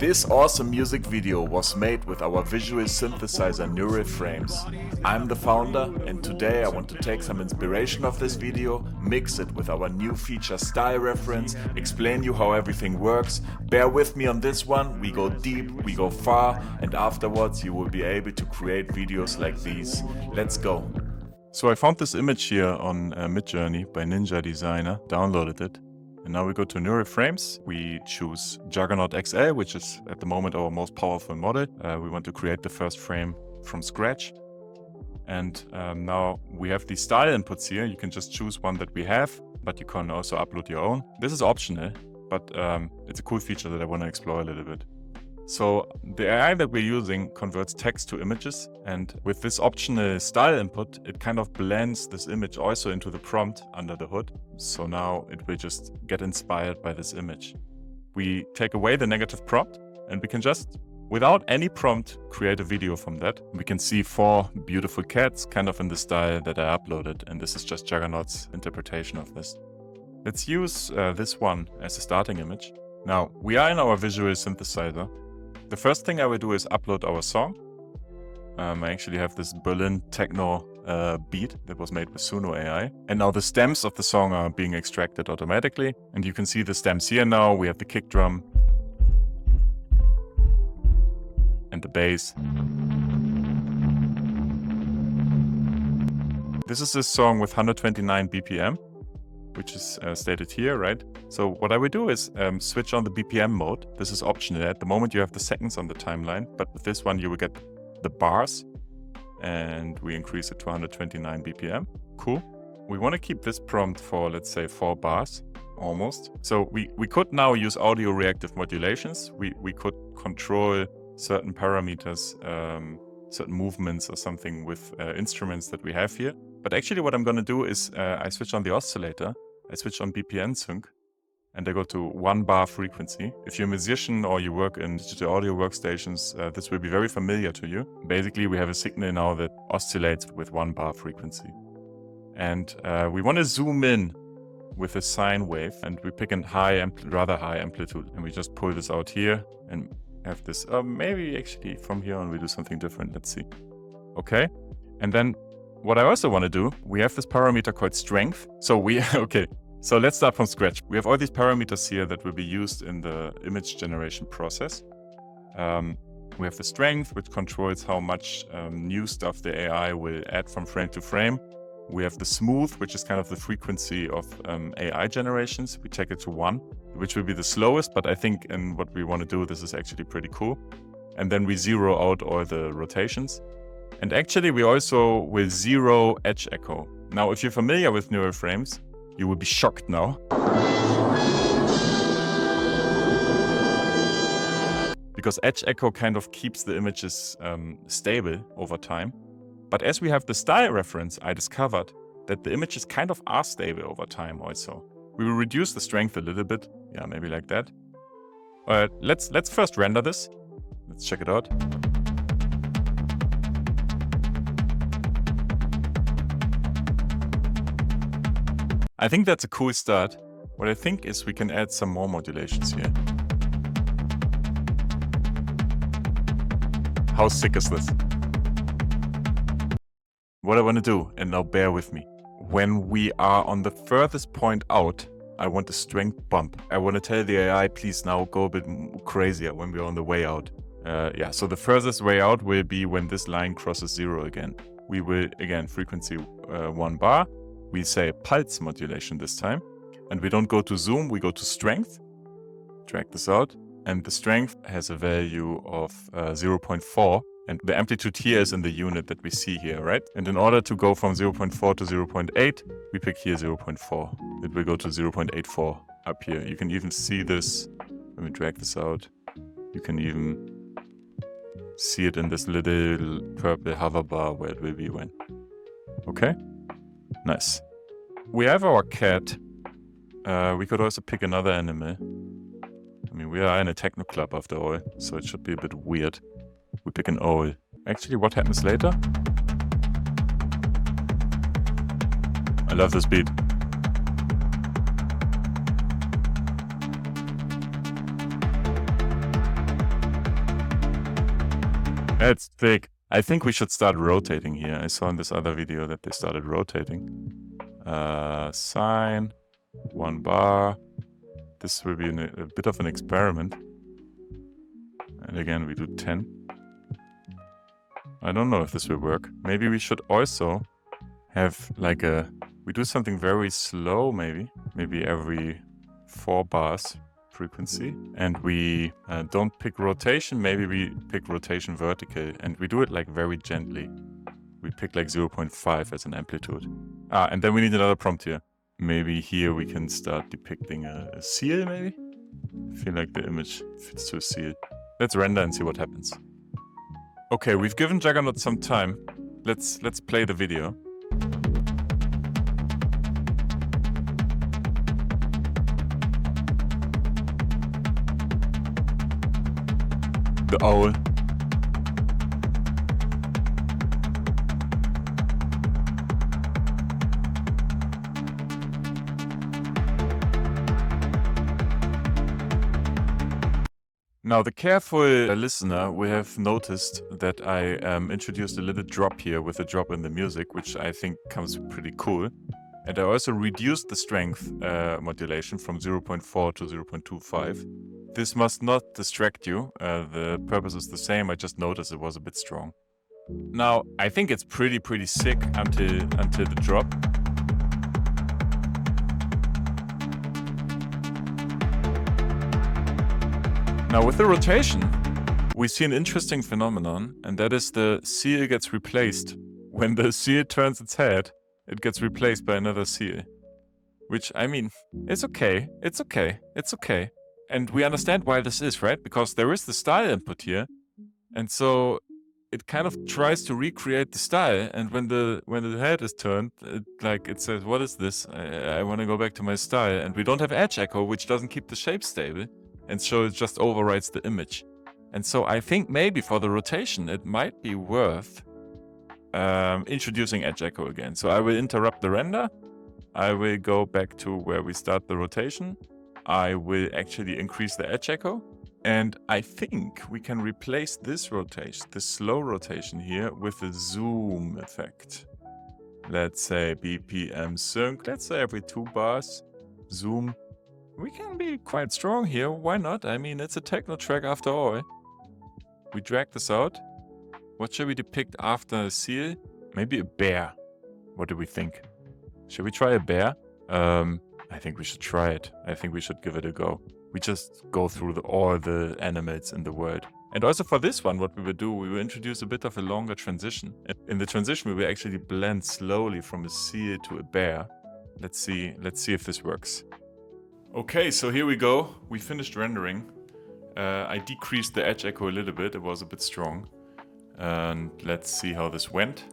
This awesome music video was made with our visual synthesizer Neural Frames. I'm the founder, and today I want to take some inspiration of this video, mix it with our new feature style reference, explain you how everything works. Bear with me on this one, we go deep, we go far, and afterwards you will be able to create videos like these. Let's go. So I found this image here on Midjourney by Ninja Designer, downloaded it. And now we go to Neural Frames. We choose Juggernaut XL, which is at the moment our most powerful model. We want to create the first frame from scratch. And now we have these style inputs here. You can just choose one that we have, but you can also upload your own. This is optional, but it's a cool feature that I want to explore a little bit. So the AI that we're using converts text to images, and with this optional style input, it kind of blends this image also into the prompt under the hood. So now it will just get inspired by this image. We take away the negative prompt, and we can just, without any prompt, create a video from that. We can see 4 beautiful cats, kind of in the style that I uploaded, and this is just Juggernaut's interpretation of this. Let's use this one as a starting image. Now, we are in our visual synthesizer. The first thing I will do is upload our song. I actually have this Berlin techno beat that was made with Suno AI. And now the stems of the song are being extracted automatically. And you can see the stems here now. We have the kick drum and the bass. This is a song with 129 BPM, which is stated here, right? So what I will do is switch on the BPM mode. This is optional. At the moment you have the seconds on the timeline, but with this one you will get the bars, and we increase it to 129 BPM. Cool. We want to keep this prompt for, let's say, 4 bars, almost. So we could now use audio-reactive modulations. We could control certain parameters, certain movements or something with instruments that we have here. But actually what I'm going to do is I switch on the oscillator, I switch on BPM sync, and I go to 1 bar frequency. If you're a musician or you work in digital audio workstations, this will be very familiar to you. Basically, we have a signal now that oscillates with 1 bar frequency. And we want to zoom in with a sine wave, and we pick a rather high amplitude. And we just pull this out here and have this, maybe actually from here on we do something different. Let's see. Okay. And then what I also want to do, we have this parameter called strength. So so let's start from scratch. We have all these parameters here that will be used in the image generation process. We have the strength, which controls how much new stuff the AI will add from frame to frame. We have the smooth, which is kind of the frequency of AI generations. We take it to 1, which will be the slowest, but I think in what we want to do, this is actually pretty cool. And then we zero out all the rotations. And actually, we also will zero edge echo. Now, if you're familiar with neural frames, you will be shocked now. Because edge echo kind of keeps the images stable over time. But as we have the style reference, I discovered that the images kind of are stable over time also. We will reduce the strength a little bit. Yeah, maybe like that. Let's first render this. Let's check it out. I think that's a cool start. What I think is we can add some more modulations here. How sick is this? What I want to do, and now bear with me. When we are on the furthest point out, I want a strength bump. I want to tell the AI, please now go a bit crazier when we're on the way out. So the furthest way out will be when this line crosses 0 again. We will, again, frequency 1 bar. We say pulse modulation this time, and we don't go to zoom, we go to strength. Drag this out, and the strength has a value of 0.4, and the amplitude here is in the unit that we see here, right? And in order to go from 0.4 to 0.8, we pick here 0.4. It will go to 0.84 up here. You can even see this, when we drag this out, you can even see it in this little purple hover bar where it will be when. Okay? Nice. We have our cat. We could also pick another animal. I mean, we are in a techno club after all, so it should be a bit weird. We pick an owl. Actually, what happens later? I love this beat. That's thick. I think we should start rotating here. I saw in this other video that they started rotating. Sine, 1 bar. This will be a bit of an experiment. And again, we do 10. I don't know if this will work. Maybe we should also have like we do something very slow, maybe every 4 bars frequency. And we don't pick rotation, maybe we pick rotation vertical. And we do it like very gently. We pick like 0.5 as an amplitude. And then we need another prompt here. Maybe here we can start depicting a seal, maybe? I feel like the image fits to a seal. Let's render and see what happens. Okay, we've given Juggernaut some time. Let's play the video. The owl. Now, the careful listener will have noticed that I introduced a little drop here with a drop in the music, which I think comes pretty cool. And I also reduced the strength modulation from 0.4 to 0.25. This must not distract you. The purpose is the same. I just noticed it was a bit strong. Now, I think it's pretty sick until the drop. Now with the rotation, we see an interesting phenomenon, and that is the seal gets replaced. When the seal turns its head, it gets replaced by another seal. Which, I mean, it's okay. And we understand why this is, right? Because there is the style input here, and so it kind of tries to recreate the style, and when the head is turned, it says, what is this? I want to go back to my style. And we don't have edge echo, which doesn't keep the shape stable. And so it just overwrites the image. And so I think maybe for the rotation, it might be worth introducing edge echo again. So I will interrupt the render. I will go back to where we start the rotation. I will actually increase the edge echo. And I think we can replace this rotation, this slow rotation here, with a zoom effect. Let's say BPM sync. Let's say every 2 bars, zoom. We can be quite strong here, why not? I mean, it's a techno track after all. We drag this out. What should we depict after a seal? Maybe a bear. What do we think? Should we try a bear? I think we should try it. I think we should give it a go. We just go through all the animals in the world. And also for this one, what we will do, we will introduce a bit of a longer transition. In the transition, we will actually blend slowly from a seal to a bear. Let's see if this works. Okay, so here we go. We finished rendering. I decreased the edge echo a little bit. It was a bit strong. And let's see how this went.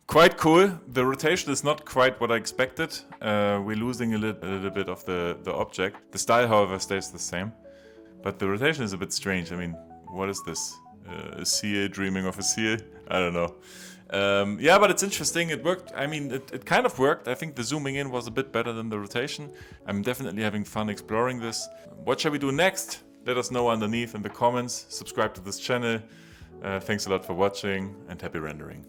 Quite cool. The rotation is not quite what I expected. We're losing a little bit of the object. The style, however, stays the same. But the rotation is a bit strange. I mean, what is this? A seal dreaming of a seal? I don't know. Yeah, but it's interesting. It worked. I mean, it kind of worked. I think the zooming in was a bit better than the rotation. I'm definitely having fun exploring this. What shall we do next? Let us know underneath in the comments. Subscribe to this channel. Thanks a lot for watching and happy rendering.